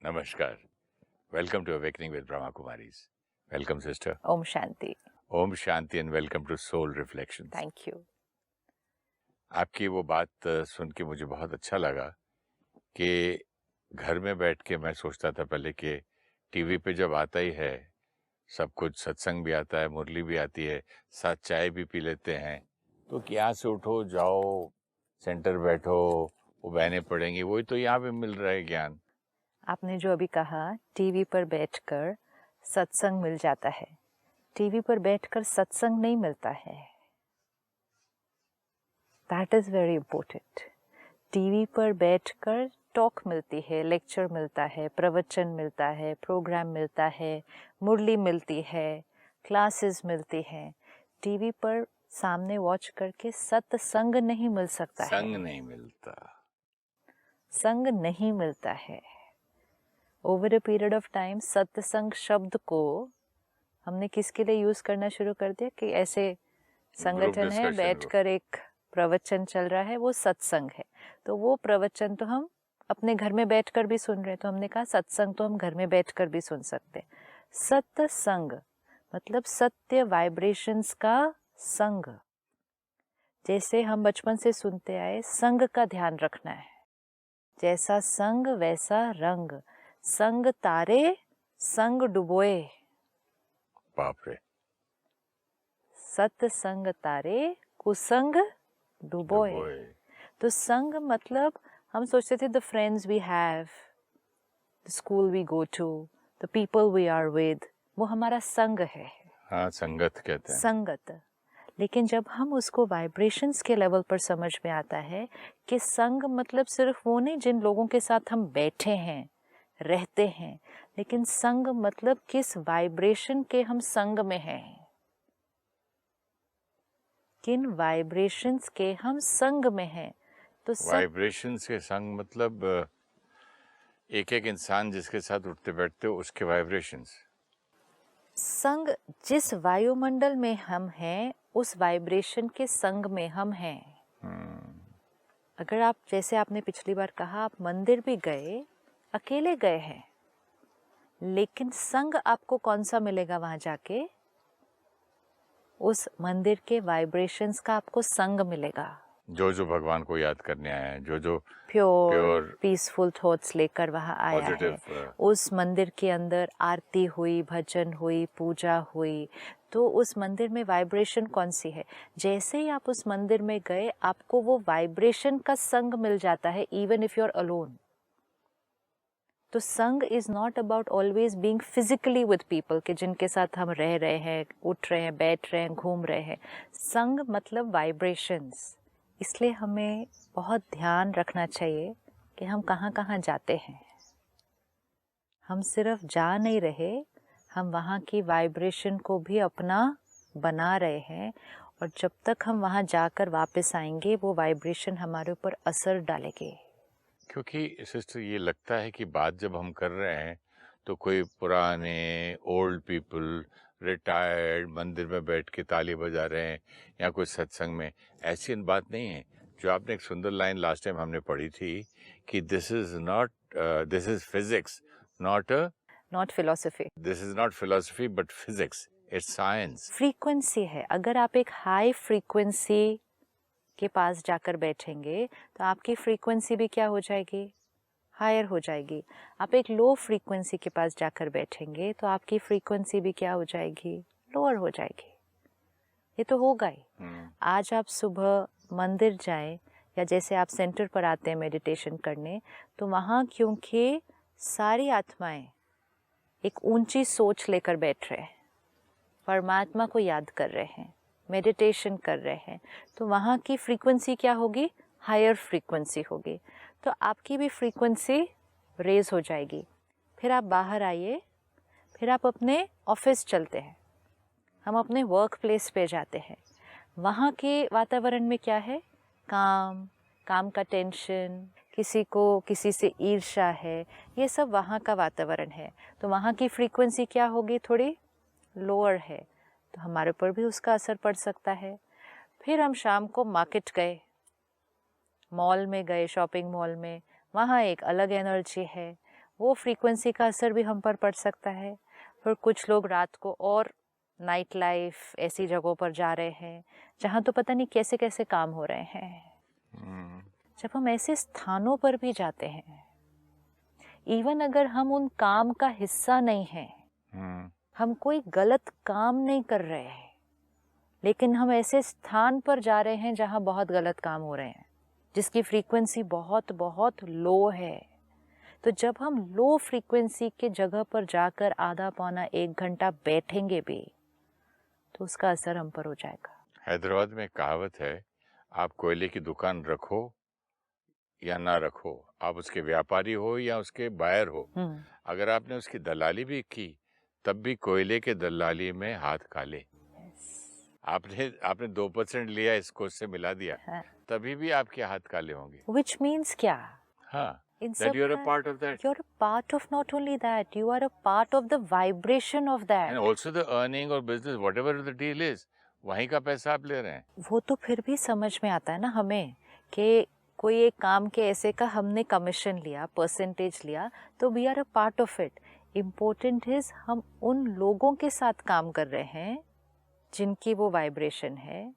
Namaskar. Welcome to Awakening with Brahma Kumaris. Welcome, sister. Om Shanti. Om Shanti and welcome to Soul Reflections. Thank you. आपकी वो बात सुन के मुझे बहुत अच्छा लगा कि घर में बैठ के मैं सोचता था पहले कि टीवी पे जब आता ही है सब कुछ, सत्संग भी आता है, मुरली भी आती है, साथ चाय भी पी लेते हैं, तो कि यहाँ से उठो, जाओ, सेंटर बैठो, वो बहनें पढ़ेंगी, वही तो यहाँ पे मिल रहा है ज्ञान। आपने जो अभी कहा टीवी पर बैठकर सत्संग मिल जाता है, टीवी पर बैठकर सत्संग नहीं मिलता है। That is very important. TV पर बैठकर टॉक मिलती है, लेक्चर मिलता है, प्रवचन मिलता है, प्रोग्राम मिलता है, मुरली मिलती है, क्लासेस मिलती हैं। टीवी पर सामने वॉच करके सत्संग नहीं मिल सकता है। संग नहीं मिलता, संग नहीं मिलता है। Over a period of time सत्संग शब्द को हमने किसके लिए यूज करना शुरू कर दिया कि ऐसे संगठन है, बैठकर एक प्रवचन चल रहा है, वो सत्संग है। तो वो प्रवचन तो हम अपने घर में बैठकर भी सुन रहे हैं, तो हमने कहा सत्संग तो हम घर में बैठकर भी सुन सकते हैं। सत्संग मतलब सत्य वाइब्रेशंस का संग। जैसे हम बचपन से सुनते आए, संग का ध्यान रखना है, जैसा संग वैसा रंग, संग तारे संग डुबोए। बाप रे। सत्संग तारे कुसंग डुबोए। तो संग मतलब हम सोचते थे the friends we have, the school we go to, the people we are with, वो हमारा संग है। हाँ, संगत कहते हैं। संगत। लेकिन जब हम उसको वाइब्रेशंस के लेवल पर समझ में आता है कि संग मतलब सिर्फ वो नहीं जिन लोगों के साथ हम बैठे हैं, रहते हैं, लेकिन संग मतलब किस वाइब्रेशन के हम संग में हैं, किन वाइब्रेशंस के हम संग में हैं। तो वाइब्रेशंस के संग मतलब एक एक इंसान जिसके साथ उठते बैठते हो उसके वाइब्रेशंस। संग जिस वायुमंडल में हम हैं उस वाइब्रेशन के संग में हम हैं। अगर आप, जैसे आपने पिछली बार कहा, आप मंदिर भी गए, अकेले गए हैं, लेकिन संग आपको कौन सा मिलेगा वहां जाके? उस मंदिर के वाइब्रेशंस का आपको संग मिलेगा। जो जो भगवान को याद करने आया है, जो जो प्योर पीसफुल थॉट्स लेकर वहाँ आया है, उस मंदिर के अंदर आरती हुई, भजन हुई, पूजा हुई, तो उस मंदिर में वाइब्रेशन कौन सी है? जैसे ही आप उस मंदिर में गए, आपको वो वाइब्रेशन का संग मिल जाता है, even if you are alone. तो संग is not about always being physically with people के जिनके साथ हम रह रहे हैं, उठ रहे हैं, बैठ रहे हैं, घूम रहे हैं। संग मतलब वाइब्रेशंस। इसलिए हमें बहुत ध्यान रखना चाहिए कि हम कहाँ कहाँ जाते हैं। हम सिर्फ जा नहीं रहे, हम वहाँ की वाइब्रेशन को भी अपना बना रहे हैं, और जब तक हम वहाँ जाकर वापस आएंगे वो वाइब्रेशन हमारे ऊपर असर डालेगी। क्योंकि सिस्टर ये लगता है कि बात जब हम कर रहे हैं तो कोई पुराने ओल्ड पीपल रिटायर्ड मंदिर में बैठ के ताली बजा रहे हैं या कोई सत्संग में, ऐसी बात नहीं है। जो आपने एक सुंदर लाइन लास्ट टाइम हमने पढ़ी थी कि this is physics not philosophy, this is not philosophy but physics, it's science. Frequency है। अगर आप एक हाई फ्रीक्वेंसी के पास जाकर बैठेंगे तो आपकी फ्रीक्वेंसी भी क्या हो जाएगी? हायर हो जाएगी। आप एक लो फ्रीक्वेंसी के पास जाकर बैठेंगे तो आपकी फ्रीक्वेंसी भी क्या हो जाएगी? लोअर हो जाएगी। ये तो होगा ही। आज आप सुबह मंदिर जाएं या जैसे आप सेंटर पर आते हैं मेडिटेशन करने, तो वहाँ क्योंकि सारी आत्माएं एक ऊंची सोच लेकर बैठ रहे हैं, परमात्मा को याद कर रहे हैं, मेडिटेशन कर रहे हैं, तो वहाँ की फ्रीक्वेंसी क्या होगी? हायर फ्रीक्वेंसी होगी। तो आपकी भी फ्रीक्वेंसी रेज हो जाएगी। फिर आप बाहर आइए, फिर आप अपने ऑफिस चलते हैं, हम अपने वर्क प्लेस पे जाते हैं। वहाँ के वातावरण में क्या है? काम का टेंशन, किसी को किसी से ईर्ष्या है, ये सब वहाँ का वातावरण है। तो वहाँ की फ्रीक्वेंसी क्या होगी? थोड़ी लोअर है, तो हमारे ऊपर भी उसका असर पड़ सकता है। फिर हम शाम को मार्केट गए, मॉल में गए, शॉपिंग मॉल में, वहाँ एक अलग एनर्जी है, वो फ्रीक्वेंसी का असर भी हम पर पड़ सकता है। फिर कुछ लोग रात को और नाइट लाइफ ऐसी जगहों पर जा रहे हैं जहाँ तो पता नहीं कैसे कैसे काम हो रहे हैं। जब हम ऐसे स्थानों पर भी जाते हैं, इवन अगर हम उन काम का हिस्सा नहीं हैं, हम कोई गलत काम नहीं कर रहे हैं, लेकिन हम ऐसे स्थान पर जा रहे हैं जहाँ बहुत गलत काम हो रहे हैं, जिसकी फ्रीक्वेंसी बहुत बहुत लो है। तो जब हम लो फ्रीक्वेंसी के जगह पर जाकर आधा पौना 1 घंटा बैठेंगे भी, तो उसका असर हम पर हो जाएगा। हैदराबाद में एक कहावत है, आप कोयले की दुकान रखो या ना रखो, आप उसके व्यापारी हो या उसके बायर हो, अगर आपने उसकी दलाली भी की तब भी कोयले के दलाली में हाथ काले। आपने 2% लिया, इसको उससे मिला दिया, तभी भी आपके हाथ काले होंगे। Which means क्या? हाँ, that you are a part of that. You're a part of not only that, you are a part of the vibration of that. And also the earning or business, whatever the deal is, वहीं का पैसा आप ले रहे हैं। वो तो फिर भी समझ में आता है ना हमें कि कोई एक काम के ऐसे का हमने कमीशन लिया, परसेंटेज लिया, तो we are a part of it. Important is हम उन लोगों के साथ काम कर रहे हैं जिनकी वो वाइब्रेशन है,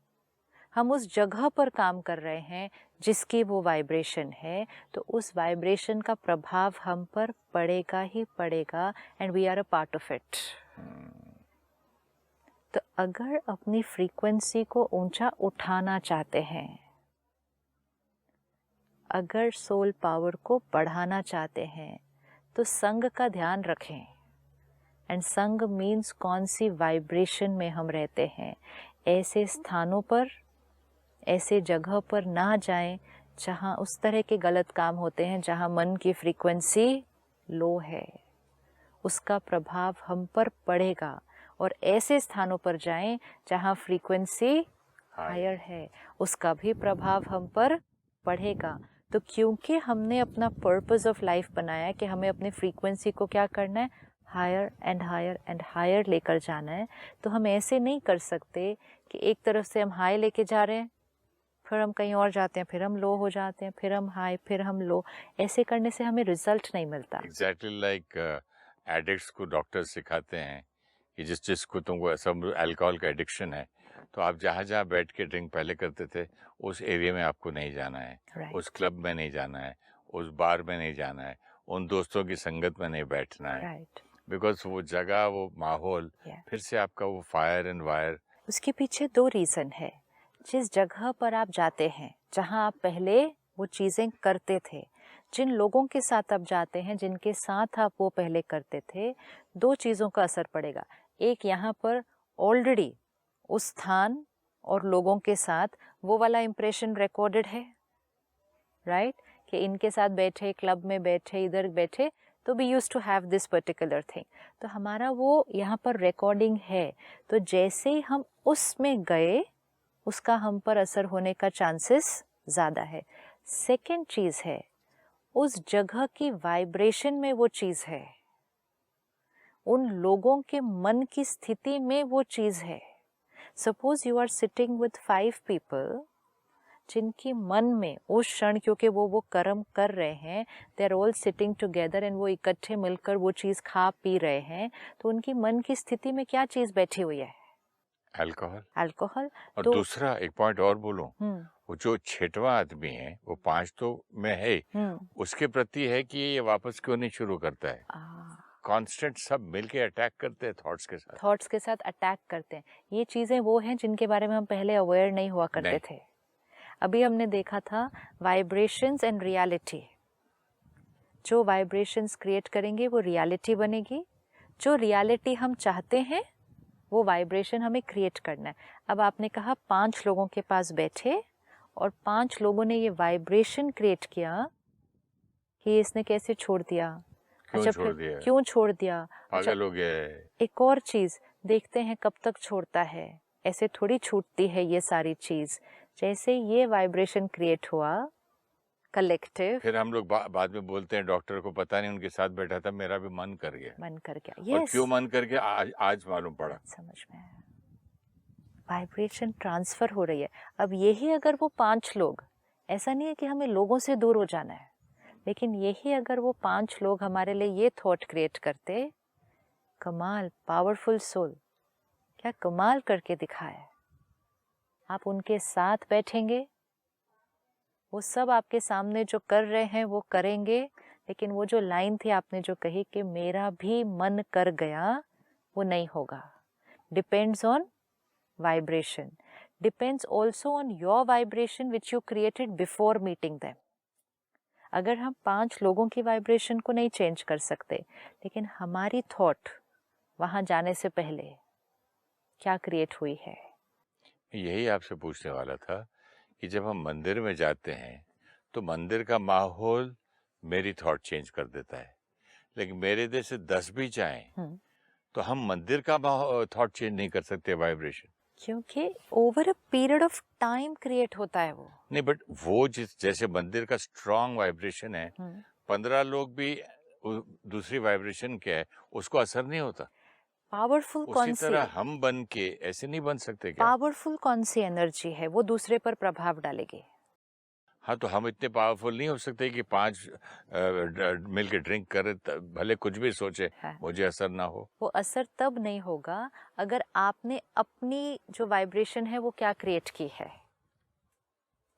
हम उस जगह पर काम कर रहे हैं जिसकी वो वाइब्रेशन है, तो उस वाइब्रेशन का प्रभाव हम पर पड़ेगा ही पड़ेगा, and we are a part of it. तो अगर अपनी फ्रीक्वेंसी को ऊंचा उठाना चाहते हैं, अगर सोल पावर को बढ़ाना चाहते हैं, तो संग का ध्यान रखें। एंड संग मीन्स कौन सी वाइब्रेशन में हम रहते हैं। ऐसे स्थानों पर, ऐसे जगह पर ना जाएं जहां उस तरह के गलत काम होते हैं, जहां मन की फ्रीक्वेंसी लो है, उसका प्रभाव हम पर पड़ेगा। और ऐसे स्थानों पर जाएं जहां फ्रीक्वेंसी हायर है, उसका भी प्रभाव हम पर पड़ेगा। तो क्योंकि हमने अपना पर्पस ऑफ लाइफ बनाया कि हमें अपनी फ्रीक्वेंसी को क्या करना है, higher and higher and higher लेकर जाना है, तो हम ऐसे नहीं कर सकते कि एक तरफ से हम हाई लेके जा रहे हैं, फिर हम कहीं और जाते हैं, फिर हम लो हो जाते हैं, फिर हम हाई, फिर हम लो। ऐसे करने से हमें रिजल्ट नहीं मिलता। एग्जैक्टली लाइक एडिक्ट्स को डॉक्टर सिखाते हैं कि जिस जिसको तुमको सब अल्कोहल का एडिक्शन है, तो आप जहाँ जहाँ बैठ के ड्रिंक पहले करते थे, उस एरिया में आपको नहीं जाना है, उस क्लब में नहीं जाना है, उस बार में नहीं जाना है, उन दोस्तों की संगत में नहीं बैठना है, बिकॉज वो जगह, वो माहौल फिर से आपका वो फायर एंड वायर। उसके पीछे 2 रीज़न है। जिस जगह पर आप जाते हैं, जहाँ आप पहले वो चीज़ें करते थे, जिन लोगों के साथ आप जाते हैं, जिनके साथ आप वो पहले करते थे, 2 चीज़ों का असर पड़ेगा। एक, यहाँ पर ऑलरेडी उस स्थान और लोगों के साथ वो वाला इम्प्रेशन रिकॉर्डेड है, राइट? कि इनके साथ बैठे, क्लब में बैठे, इधर बैठे, तो we use to have this particular thing, तो हमारा वो यहाँ पर रिकॉर्डिंग है। तो जैसे ही हम उसमें गए, उसका हम पर असर होने का चांसेस ज़्यादा है। सेकेंड चीज़ है, उस जगह की वाइब्रेशन में वो चीज़ है, उन लोगों के मन की स्थिति में वो चीज़ है। Suppose you are sitting with 5 people जिनकी मन में उस क्षण, क्योंकि वो कर्म कर रहे हैं, they are all sitting together and वो इकट्ठे मिलकर वो चीज़ खा पी रहे हैं, तो उनकी मन की स्थिति में क्या चीज़ बैठी हुई है? अल्कोहल। और तो दूसरा एक पॉइंट और बोलूं, वो जो 6वां आदमी है, वो 5 तो में है, उसके प्रति है कि ये वापस क्यों नहीं शुरू करता है। कांस्टेंट सब मिलके अटैक करते हैं, थॉट्स के साथ अटैक करते हैं। ये चीज़ें वो हैं जिनके बारे में हम पहले अवेयर नहीं हुआ करते थे। अभी हमने देखा था वाइब्रेशंस एंड रियलिटी। जो वाइब्रेशंस क्रिएट करेंगे वो रियलिटी बनेगी। जो रियलिटी हम चाहते हैं वो वाइब्रेशन हमें क्रिएट करना है। अब आपने कहा 5 लोगों के पास बैठे और 5 लोगों ने ये वाइब्रेशन क्रिएट किया कि इसने कैसे छोड़ दिया, अच्छा फिर क्यों छोड़ दिया, पागल हो गया। एक और चीज़ देखते हैं कब तक छोड़ता है। ऐसे थोड़ी छूटती है ये सारी चीज़। जैसे ये वाइब्रेशन क्रिएट हुआ कलेक्टिव, फिर हम लोग बाद में बोलते हैं डॉक्टर को पता नहीं उनके साथ बैठा था, मेरा भी मन कर गया। yes. और क्यों मन कर गया आज मालूम पड़ा। समझ में आया, वाइब्रेशन ट्रांसफर हो रही है। अब यही अगर वो 5 लोग, ऐसा नहीं है कि हमें लोगों से दूर हो जाना है, लेकिन यही अगर वो 5 लोग हमारे लिए ये थॉट क्रिएट करते, कमाल, पावरफुल सोल, क्या कमाल करके दिखाया। आप उनके साथ बैठेंगे, वो सब आपके सामने जो कर रहे हैं वो करेंगे, लेकिन वो जो लाइन थी आपने जो कही कि मेरा भी मन कर गया, वो नहीं होगा। Depends on vibration, depends also on your vibration which you created before meeting them. अगर हम 5 लोगों की वाइब्रेशन को नहीं चेंज कर सकते, लेकिन हमारी थॉट वहां जाने से पहले क्या क्रिएट हुई है। यही आपसे पूछने वाला था कि जब हम मंदिर में जाते हैं तो मंदिर का माहौल मेरी थॉट चेंज कर देता है, लेकिन मेरे देश से 10 भी जाएं तो हम मंदिर का थॉट चेंज नहीं कर सकते, वाइब्रेशन, क्योंकि over a period of time create होता है वो नहीं। बट वो जैसे मंदिर का स्ट्रांग वाइब्रेशन है, 15 लोग भी दूसरी वाइब्रेशन क्या है उसको असर नहीं होता। पावरफुल उसी कौन सी, तरह हम बन के ऐसे नहीं बन सकते क्या? पावरफुल कौन सी एनर्जी है वो दूसरे पर प्रभाव डालेगी। हाँ, तो हम इतने पावरफुल नहीं हो सकते कि 5 मिल के ड्रिंक करें, भले कुछ भी सोचे है। मुझे असर ना हो। वो असर तब नहीं होगा अगर आपने अपनी जो वाइब्रेशन है वो क्या क्रिएट की है।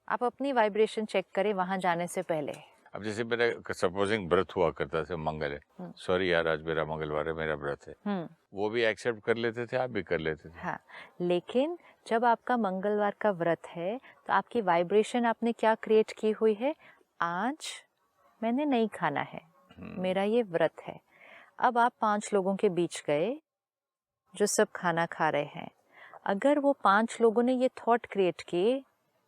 आप अपनी वाइब्रेशन चेक करें वहां जाने से पहले। अब जैसे मेरा सपोजिंग व्रत हुआ करता था, मंगल है, सॉरी यार आज मेरा मंगलवार है, मेरा व्रत है, वो भी एक्सेप्ट कर लेते थे, आप भी कर लेते थे। हाँ, लेकिन जब आपका मंगलवार का व्रत है तो आपकी वाइब्रेशन आपने क्या क्रिएट की हुई है, आज मैंने नहीं खाना है, मेरा ये व्रत है। अब आप 5 लोगों के बीच गए जो सब खाना खा रहे हैं, अगर वो 5 लोगों ने ये थॉट क्रिएट की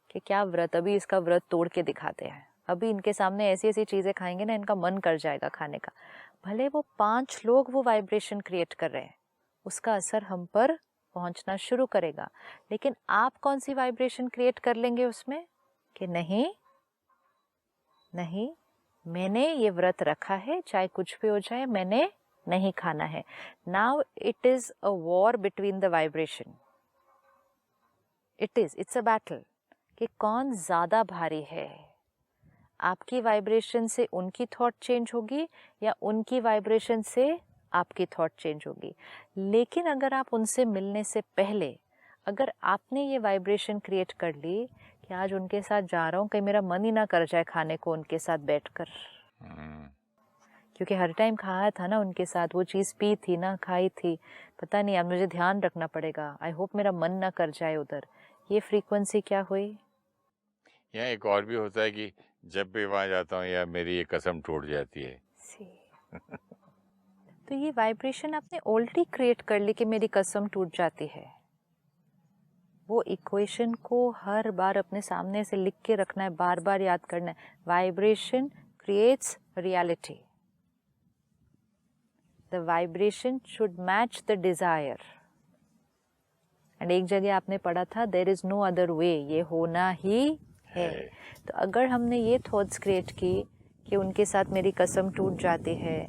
कि क्या व्रत, अभी इसका व्रत तोड़ के दिखाते हैं, अभी इनके सामने ऐसी ऐसी चीजें खाएंगे ना इनका मन कर जाएगा खाने का, भले वो 5 लोग वो वाइब्रेशन क्रिएट कर रहे हैं, उसका असर हम पर पहुंचना शुरू करेगा। लेकिन आप कौन सी वाइब्रेशन क्रिएट कर लेंगे उसमें कि नहीं नहीं, मैंने ये व्रत रखा है, चाहे कुछ भी हो जाए मैंने नहीं खाना है। Now it is a war between the vibration, it's a battle कि कौन ज्यादा भारी है। आपकी वाइब्रेशन से उनकी थॉट चेंज होगी या उनकी वाइब्रेशन से आपकी थॉट चेंज होगी। लेकिन अगर आप उनसे मिलने से पहले अगर आपने ये वाइब्रेशन क्रिएट कर ली कि आज उनके साथ जा रहा हूँ, कहीं मेरा मन ही ना कर जाए खाने को उनके साथ बैठकर, क्योंकि हर टाइम खाया था ना उनके साथ, वो चीज़ पी थी ना, खाई थी, पता नहीं, अब मुझे ध्यान रखना पड़ेगा, आई होप मेरा मन ना कर जाए उधर। ये फ्रीक्वेंसी क्या हुई। यहाँ एक और भी होता है कि जब भी वहां जाता हूँ या मेरी ये कसम टूट जाती है। तो ये वाइब्रेशन आपने ऑलरेडी क्रिएट कर ली कि मेरी कसम टूट जाती है। वो इक्वेशन को हर बार अपने सामने से लिख के रखना है, बार बार याद करना है। Vibration creates reality, the vibration should match the desire. And एक जगह आपने पढ़ा था there is no other way, ये होना ही है। तो अगर हमने ये थॉट्स क्रिएट की कि उनके साथ मेरी कसम टूट जाती है,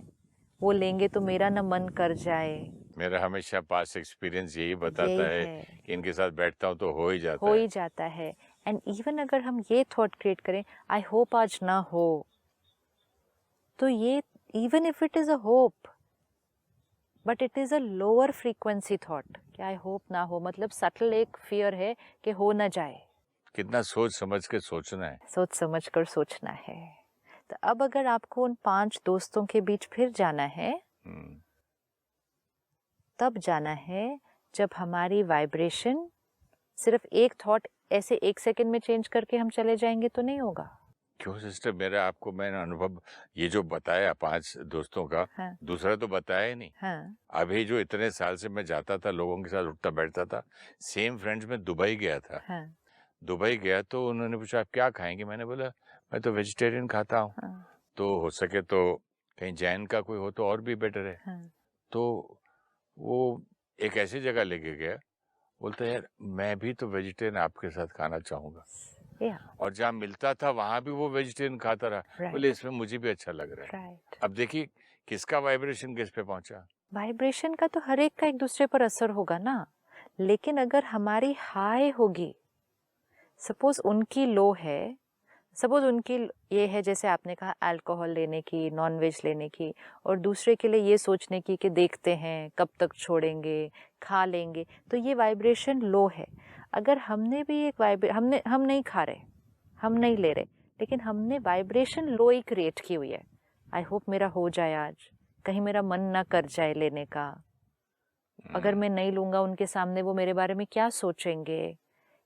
वो लेंगे तो मेरा न मन कर जाए, मेरा हमेशा पास एक्सपीरियंस यही बताता है कि इनके साथ बैठता हूँ तो हो ही जाता है। एंड इवन अगर हम ये थॉट क्रिएट करें आई होप आज ना हो, तो ये even if it is a hope but it is a lower frequency thought कि आई होप ना हो, मतलब सटल एक फियर है कि हो ना जाए। कितना सोच समझ के सोचना है, सोच समझ कर सोचना है। तो अब अगर आपको उन 5 दोस्तों के बीच फिर जाना है, तब जाना है जब हमारी वाइब्रेशन सिर्फ एक थॉट ऐसे 1 सेकंड में चेंज करके हम चले जाएंगे तो नहीं होगा। क्यों सिस्टर, मेरा आपको मैंने अनुभव ये जो बताया 5 दोस्तों का, हाँ, दूसरा तो बताया ही नहीं। हाँ, अभी जो इतने साल से मैं जाता था लोगों के साथ उठता बैठता था, सेम फ्रेंड्स में दुबई गया था। हाँ, दुबई गया तो उन्होंने पूछा आप क्या खाएंगे, मैंने बोला मैं तो वेजिटेरियन खाता हूँ। हाँ, तो हो सके तो कहीं जैन का कोई हो तो और भी बेटर है। हाँ, तो वो एक ऐसी जगह लेके गया, बोलता यार मैं भी तो वेजिटेरियन आपके साथ खाना चाहूंगा। और जहाँ मिलता था वहां भी वो वेजिटेरियन खाता रहा। बोले इसमें मुझे भी अच्छा लग रहा है। अब देखिए किसका वाइब्रेशन किस पे पहुंचा। वाइब्रेशन का तो हर एक का एक दूसरे पर असर होगा ना, लेकिन अगर हमारी हाई होगी, सपोज उनकी लो है, सपोज उनकी ये है, जैसे आपने कहा, अल्कोहल लेने की, नॉनवेज लेने की, और दूसरे के लिए ये सोचने की कि देखते हैं कब तक छोड़ेंगे, खा लेंगे, तो ये वाइब्रेशन लो है। अगर हमने भी एक हम नहीं खा रहे, हम नहीं ले रहे, लेकिन हमने वाइब्रेशन लो ही क्रिएट की हुई है। आई होप मेरा हो जाए आज, कहीं मेरा मन ना कर जाए लेने का, अगर मैं नहीं लूंगा उनके सामने वो मेरे बारे में क्या सोचेंगे।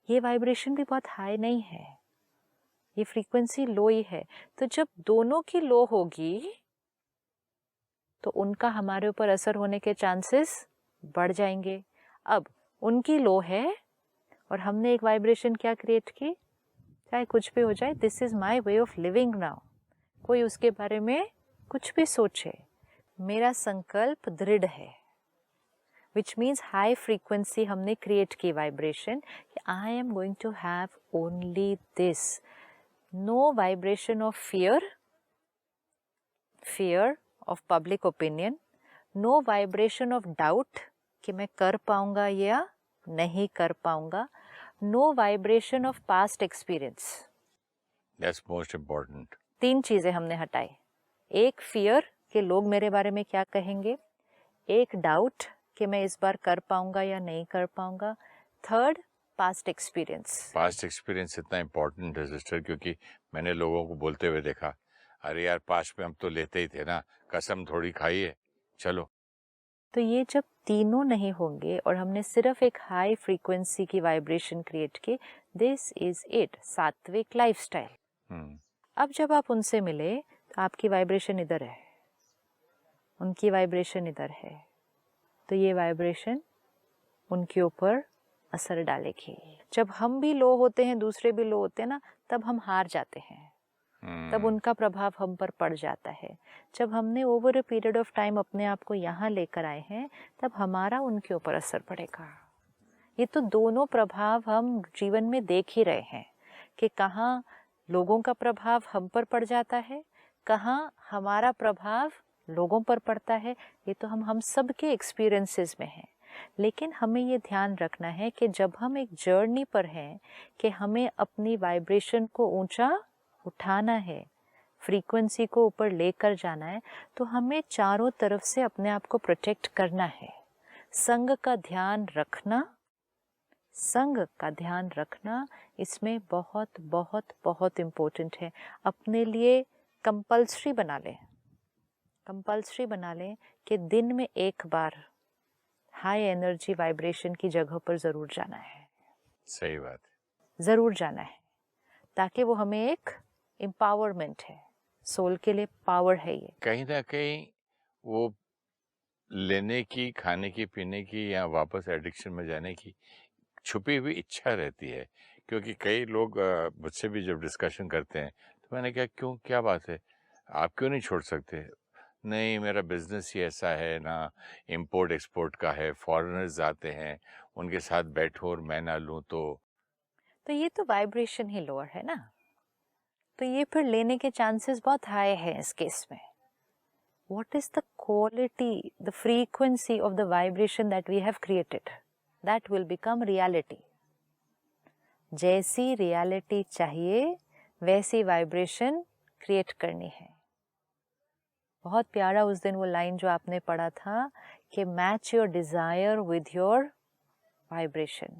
ये वाइब्रेशन भी बहुत हाई नहीं है, ये फ्रीक्वेंसी लो ही है। तो जब दोनों की लो होगी तो उनका हमारे ऊपर असर होने के चांसेस बढ़ जाएंगे। अब उनकी लो है और हमने एक वाइब्रेशन क्या क्रिएट की, चाहे कुछ भी हो जाए, this is my way of living now, कोई उसके बारे में कुछ भी सोचे, मेरा संकल्प दृढ़ है, विच मीन्स हाई फ्रीक्वेंसी हमने क्रिएट की वाइब्रेशन कि I am going to have only this. No vibration of fear of public opinion, no vibration of doubt कि मैं कर पाऊंगा या नहीं कर पाऊंगा, no vibration of past experience। That's most important. 3 चीजें हमने हटाई, एक फियर कि लोग मेरे बारे में क्या कहेंगे, एक डाउट कि मैं इस बार कर पाऊंगा या नहीं कर पाऊंगा, third past experience. Past experience इतना इम्पोर्टेंट है सिस्टर, क्योंकि मैंने लोगों को बोलते हुए देखा, अरे यार पास्ट में हम तो लेते ही थे ना, कसम थोड़ी खाई है, चलो। तो ये जब तीनों नहीं होंगे और हमने सिर्फ एक हाई फ्रीक्वेंसी की वाइब्रेशन क्रिएट की, दिस इज इट, सात्विक लाइफस्टाइल। अब जब आप उनसे मिले तो आपकी वाइब्रेशन इधर है, उनकी वाइब्रेशन इधर है, तो ये वाइब्रेशन उनके ऊपर असर डालेगी। जब हम भी लो होते हैं, दूसरे भी लो होते हैं ना, तब हम हार जाते हैं, तब उनका प्रभाव हम पर पड़ जाता है। जब हमने over a period of time अपने आप को यहाँ लेकर आए हैं, तब हमारा उनके ऊपर असर पड़ेगा। ये तो दोनों प्रभाव हम जीवन में देख ही रहे हैं कि कहाँ लोगों का प्रभाव हम पर पड़ जाता है, कहाँ हमारा प्रभाव लोगों पर पड़ता है। ये तो हम सब के एक्सपीरियंसेस में हैं। लेकिन हमें ये ध्यान रखना है कि जब हम एक जर्नी पर हैं कि हमें अपनी वाइब्रेशन को ऊंचा उठाना है, फ्रीक्वेंसी को ऊपर लेकर जाना है, तो हमें चारों तरफ से अपने आप को प्रोटेक्ट करना है। संग का ध्यान रखना, संग का ध्यान रखना इसमें बहुत बहुत बहुत इम्पोर्टेंट है। अपने लिए कंपल्सरी बना लें, कंपल्सरी बना लें कि दिन में एक बार हाई एनर्जी वाइब्रेशन की जगह पर ज़रूर जाना है। सही बात है, ज़रूर जाना है, ताकि वो हमें एक एम्पावरमेंट है, सोल के लिए पावर है। ये कहीं ना कहीं वो लेने की, खाने की, पीने की या वापस एडिक्शन में जाने की छुपी हुई इच्छा रहती है। क्योंकि कई लोग मुझसे भी जब डिस्कशन करते हैं तो मैंने कहा क्यों, क्या बात है, आप क्यों नहीं छोड़ सकते? नहीं, मेरा बिजनेस ही ऐसा है ना, इंपोर्ट एक्सपोर्ट का है, फॉरेनर्स आते हैं, उनके साथ बैठो और मैं ना लूँ तो ये तो वाइब्रेशन ही लोअर है ना, तो ये फिर लेने के चांसेस बहुत हाई हैं इस केस में। What is the quality, the frequency of the vibration that we have created? That will become reality. जैसी रियलिटी चाहिए वैसी वाइब्रेशन क्रिएट करनी है। बहुत प्यारा उस दिन वो लाइन जो आपने पढ़ा था कि match your desire with your vibration.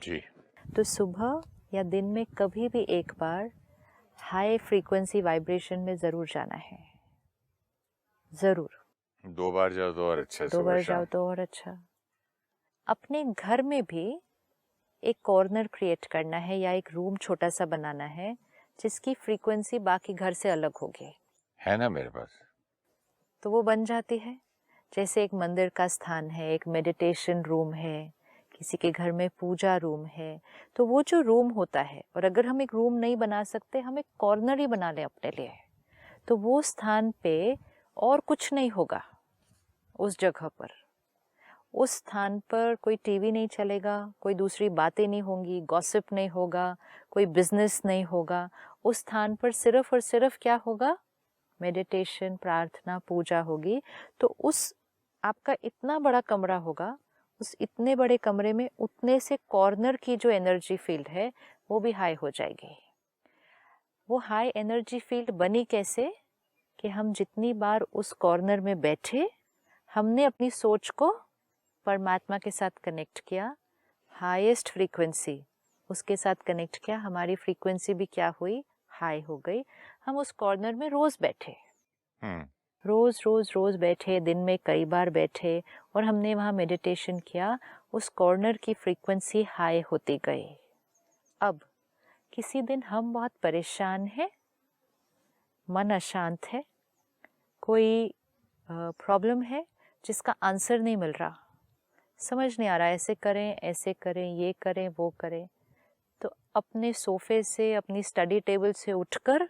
जी। तो सुबह या दिन में कभी भी एक बार हाई फ्रीक्वेंसी वाइब्रेशन में ज़रूर जाना है, ज़रूर। 2 बार जाओ तो और अच्छा, 2 बार जाओ तो और अच्छा। अपने घर में भी एक कॉर्नर क्रिएट करना है या एक रूम छोटा सा बनाना है जिसकी फ्रीक्वेंसी बाकी घर से अलग होगी। है ना मेरे पास, तो वो बन जाती है। जैसे एक मंदिर का स्थान है, एक मेडिटेशन रूम है, किसी के घर में पूजा रूम है, तो वो जो रूम होता है, और अगर हम एक रूम नहीं बना सकते, हम एक कॉर्नर ही बना लें अपने लिए, तो वो स्थान पे और कुछ नहीं होगा। उस जगह पर, उस स्थान पर कोई टीवी नहीं चलेगा, कोई दूसरी बातें नहीं होंगी, गॉसिप नहीं होगा, कोई बिजनेस नहीं होगा। उस स्थान पर सिर्फ और सिर्फ क्या होगा? मेडिटेशन, प्रार्थना, पूजा होगी। तो उस आपका इतना बड़ा कमरा होगा, उस इतने बड़े कमरे में उतने से कॉर्नर की जो एनर्जी फील्ड है वो भी हाई हो जाएगी। वो हाई एनर्जी फील्ड बनी कैसे कि हम जितनी बार उस कॉर्नर में बैठे, हमने अपनी सोच को परमात्मा के साथ कनेक्ट किया, हाईएस्ट फ्रीक्वेंसी उसके साथ कनेक्ट किया, हमारी फ्रीक्वेंसी भी क्या हुई, हाई हो गई। हम उस कॉर्नर में रोज बैठे, रोज रोज रोज बैठे, दिन में कई बार बैठे और हमने वहाँ मेडिटेशन किया, उस कॉर्नर की फ्रीक्वेंसी हाई होती गई। अब किसी दिन हम बहुत परेशान हैं, मन अशांत है, कोई प्रॉब्लम है जिसका आंसर नहीं मिल रहा, समझ नहीं आ रहा, ऐसे करें, ये करें, वो करें, तो अपने सोफे से, अपनी स्टडी टेबल से उठकर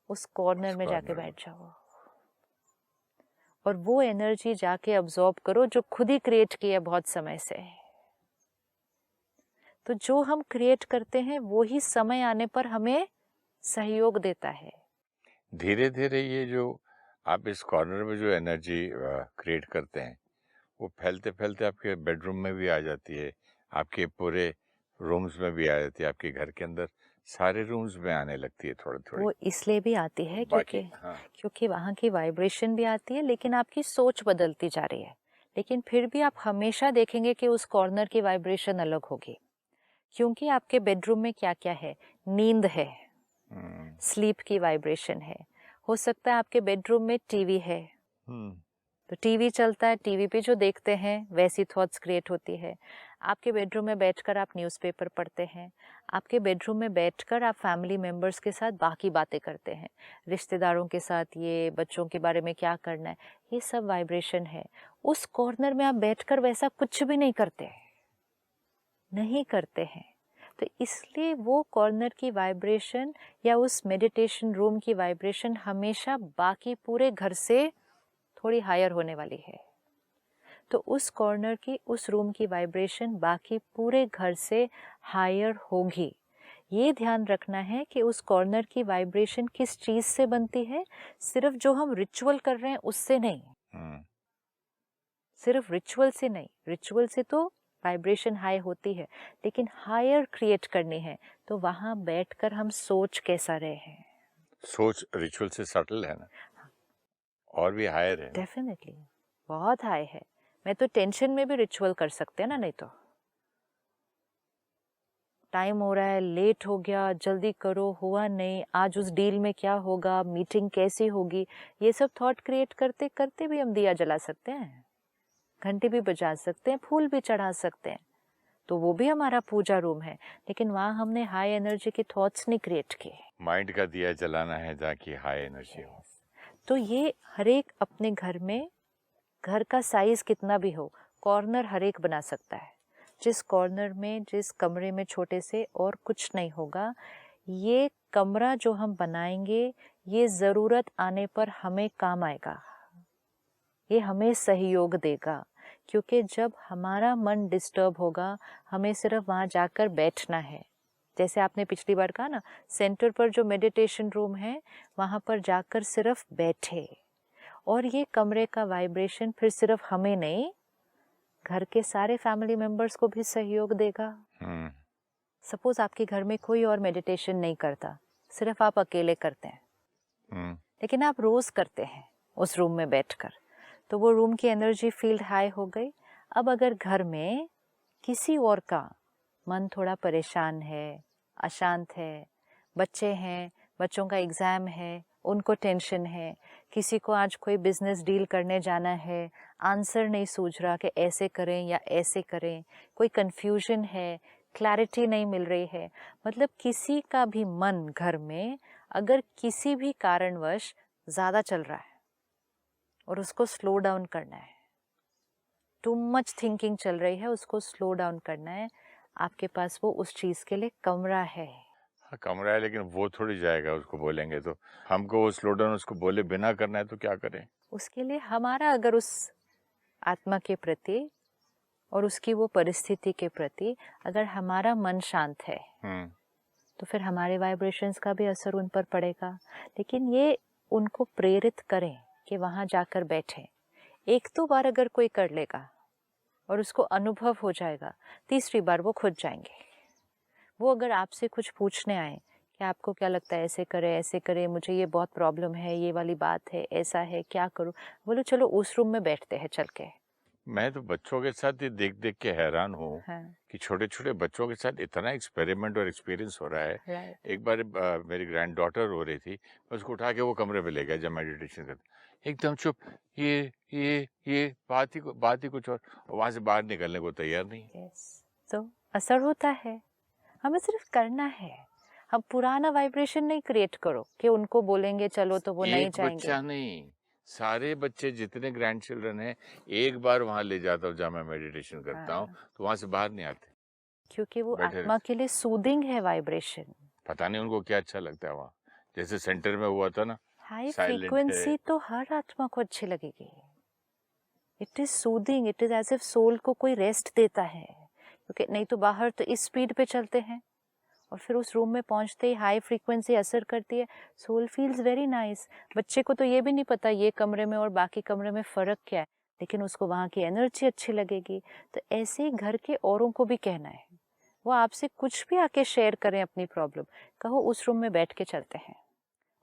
उस कॉर्नर में जाके बैठ जाओ और वो एनर्जी जाके अब्सॉर्ब करो जो खुद ही क्रिएट की है बहुत समय से। तो जो हम क्रिएट करते हैं वो ही समय आने पर हमें सहयोग देता है। धीरे धीरे ये जो आप इस कॉर्नर में जो एनर्जी क्रिएट करते हैं वो फैलते फैलते आपके बेडरूम में भी आ जाती है, आपके पूरे रूम्स में भी आ जाती है, आपके घर के अंदर सारे रूम्स में आने लगती है थोड़ी थोड़ी। वो इसलिए भी आती है बाकी क्योंकि वहाँ की वाइब्रेशन भी आती है, लेकिन आपकी सोच बदलती जा रही है। लेकिन फिर भी आप हमेशा देखेंगे कि उस कॉर्नर की वाइब्रेशन अलग होगी, क्योंकि आपके बेडरूम में क्या क्या है, नींद है, स्लीप की वाइब्रेशन है। हो सकता है आपके बेडरूम में टीवी है, तो टीवी चलता है, टीवी पे जो देखते हैं वैसी थॉट्स क्रिएट होती है। आपके बेडरूम में बैठकर आप न्यूज़पेपर पढ़ते हैं, आपके बेडरूम में बैठकर आप फैमिली मेंबर्स के साथ बाकी बातें करते हैं, रिश्तेदारों के साथ, ये बच्चों के बारे में क्या करना है, ये सब वाइब्रेशन है। उस कॉर्नर में आप बैठकर वैसा कुछ भी नहीं करते हैं, तो इसलिए वो कॉर्नर की वाइब्रेशन या उस मेडिटेशन रूम की वाइब्रेशन हमेशा बाकी पूरे घर से थोड़ी हायर होने वाली है। तो उस कॉर्नर की, उस रूम की वाइब्रेशन बाकी पूरे घर से हायर होगी। ये ध्यान रखना है कि उस कॉर्नर की वाइब्रेशन किस चीज से बनती है, सिर्फ जो हम रिचुअल कर रहे हैं उससे नहीं, सिर्फ रिचुअल से नहीं, रिचुअल से तो वाइब्रेशन हाई होती है, लेकिन हायर क्रिएट करनी है तो वहां बैठकर हम सोच कैसा रहे हैं। सोच रिचुअल से सटल है ना, और भी हायर है। डेफिनेटली बहुत हाई है। मैं तो टेंशन में भी रिचुअल कर सकते हैं ना, नहीं तो टाइम हो रहा है, लेट हो गया, जल्दी करो, हुआ नहीं, आज उस डील में क्या होगा, मीटिंग कैसी होगी, ये सब थॉट क्रिएट करते करते भी हम दिया जला सकते हैं, घंटी भी बजा सकते हैं, फूल भी चढ़ा सकते हैं, तो वो भी हमारा पूजा रूम है। लेकिन वहाँ हमने हाई एनर्जी के थॉट्स नहीं क्रिएट किए। माइंड का दिया जलाना है ताकि हाई एनर्जी हो। तो ये हर एक अपने घर में, घर का साइज कितना भी हो, कॉर्नर हर एक बना सकता है। जिस कॉर्नर में, जिस कमरे में छोटे से और कुछ नहीं होगा, ये कमरा जो हम बनाएंगे ये ज़रूरत आने पर हमें काम आएगा, ये हमें सहयोग देगा। क्योंकि जब हमारा मन डिस्टर्ब होगा, हमें सिर्फ वहाँ जाकर बैठना है। जैसे आपने पिछली बार कहा ना, सेंटर पर जो मेडिटेशन रूम है वहाँ पर जाकर सिर्फ बैठे, और ये कमरे का वाइब्रेशन फिर सिर्फ हमें नहीं, घर के सारे फैमिली मेंबर्स को भी सहयोग देगा। सपोज आपके घर में कोई और मेडिटेशन नहीं करता, सिर्फ आप अकेले करते हैं, लेकिन आप रोज करते हैं उस रूम में बैठकर, तो वो रूम की एनर्जी फील्ड हाई हो गई। अब अगर घर में किसी और का मन थोड़ा परेशान है, अशांत है, बच्चे हैं, बच्चों का एग्ज़ाम है, उनको टेंशन है, किसी को आज कोई बिजनेस डील करने जाना है, आंसर नहीं सूझ रहा कि ऐसे करें या ऐसे करें, कोई कंफ्यूजन है, क्लैरिटी नहीं मिल रही है, मतलब किसी का भी मन घर में अगर किसी भी कारणवश ज़्यादा चल रहा है और उसको स्लो डाउन करना है, टू मच थिंकिंग चल रही है, उसको स्लो डाउन करना है, आपके पास वो उस चीज़ के लिए कमरा है। हाँ, कमरा है, लेकिन वो थोड़ी जाएगा, उसको बोलेंगे तो हमको वो स्लो डाउन उसको बोले बिना करना है तो क्या करें। उसके लिए हमारा अगर उस आत्मा के प्रति और उसकी वो परिस्थिति के प्रति अगर हमारा मन शांत है तो फिर हमारे वाइब्रेशंस का भी असर उन पर पड़ेगा। लेकिन ये उनको प्रेरित करें कि वहाँ जाकर बैठें। एक दो बार अगर कोई कर लेगा और उसको अनुभव हो जाएगा, तीसरी बार वो खुद जाएंगे। वो अगर आपसे कुछ पूछने आए कि आपको क्या लगता है, ऐसे करें, मुझे ये बहुत प्रॉब्लम है, ये वाली बात है, ऐसा है, क्या करूँ? बोलो चलो उस रूम में बैठते हैं चल के। मैं तो बच्चों के साथ ये देख-देख के हैरान हूँ हाँ, कि छोटे-छोटे बच्चों के साथ इतना एक्सपेरिमेंट और एक्सपीरियंस हो रहा है। राइट। एक बार मेरी ग्रैंड डॉटर रो रही थी, मैं उसको उठा के वो कमरे में ले गया जब मेडिटेशन करता, एकदम चुप, ये बात ही कुछ और वहाँ से बाहर निकलने को तैयार नहीं। यस, तो असर होता है, हमें सिर्फ करना है। हम पुराना वाइब्रेशन नहीं क्रिएट करो कि उनको बोलेंगे चलो तो वो नहीं एक जाएंगे। बच्चा नहीं, सारे बच्चे जितने ग्रैंड चिल्ड्रन हैं, एक बार वहाँ ले जाता हूँ जहाँ मैं मेडिटेशन करता हूँ, तो वहाँ से बाहर नहीं आते। क्योंकि वो बैठे आत्मा के लिए सूदिंग है वाइब्रेशन। पता नहीं उनको क्या अच्छा लगता है वहाँ। जैसे सेंटर में हुआ था ना, हाई साइलेंट फ्रीक्वेंसी है। तो हर आत्मा को अच्छी लगेगी। It is soothing, it is as if soul को कोई रेस्ट देता है, क्योंकि नहीं तो बाहर तो इस स्पीड पे चलते हैं और फिर उस रूम में पहुंचते ही हाई फ्रीक्वेंसी असर करती है, सोल फील्स वेरी नाइस। बच्चे को तो ये भी नहीं पता ये कमरे में और बाकी कमरे में फ़र्क क्या है, लेकिन उसको वहाँ की एनर्जी अच्छी लगेगी। तो ऐसे ही घर के औरों को भी कहना है, वो आपसे कुछ भी आके शेयर करें अपनी प्रॉब्लम, कहो उस रूम में बैठ के चलते हैं,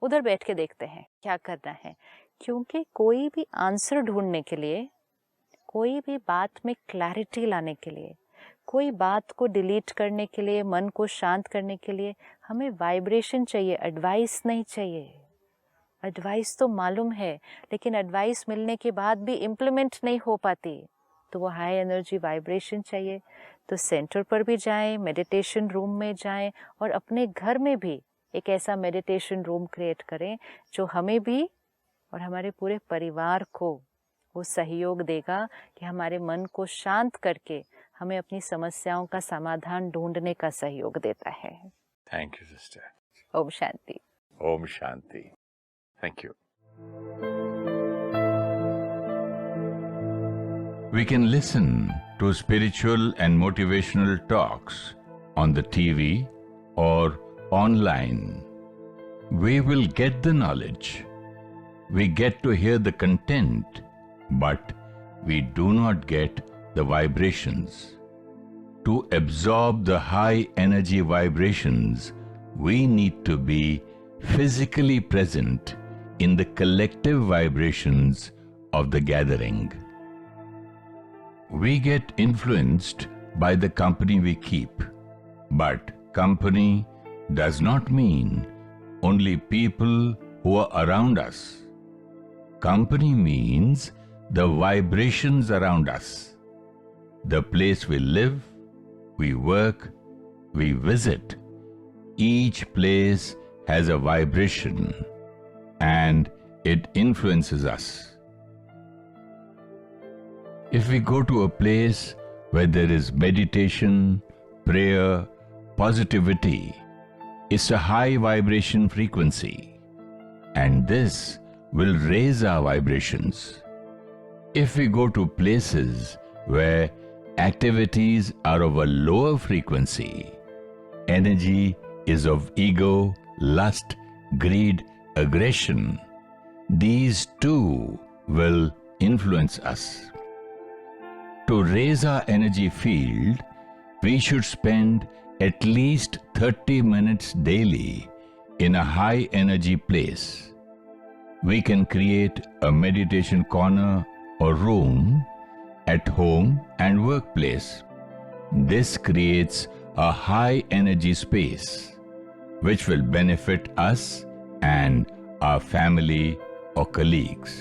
उधर बैठ के देखते हैं क्या करना है। क्योंकि कोई भी आंसर ढूंढने के लिए, कोई भी बात में क्लैरिटी लाने के लिए, कोई बात को डिलीट करने के लिए, मन को शांत करने के लिए हमें वाइब्रेशन चाहिए, एडवाइस नहीं चाहिए। एडवाइस तो मालूम है, लेकिन एडवाइस मिलने के बाद भी इम्प्लीमेंट नहीं हो पाती, तो वो हाई एनर्जी वाइब्रेशन चाहिए। तो सेंटर पर भी जाएं, मेडिटेशन रूम में जाएं और अपने घर में भी एक ऐसा मेडिटेशन रूम क्रिएट करें जो हमें भी और हमारे पूरे परिवार को वो सहयोग देगा कि हमारे मन को शांत करके हमें अपनी समस्याओं का समाधान ढूंढने का सहयोग देता है। Thank you sister. Om Shanti. Om Shanti. Thank you. We can listen to spiritual and motivational talks on the TV or online. We will get the knowledge. We get to hear the content, but we do not get the vibrations. To absorb the high energy vibrations, we need to be physically present in the collective vibrations of the gathering. We get influenced by the company we keep, but company does not mean only people who are around us. Company means the vibrations around us, the place we live, we work, we visit. Each place has a vibration and it influences us. If we go to a place where there is meditation, prayer, positivity, it's a high vibration frequency, and this will raise our vibrations. If we go to places where activities are of a lower frequency, energy is of ego, lust, greed, aggression, these too will influence us. To raise our energy field, we should spend at least 30 minutes daily in a high energy place. We can create a meditation corner or room at home and workplace. This creates a high energy space which will benefit us and our family or colleagues.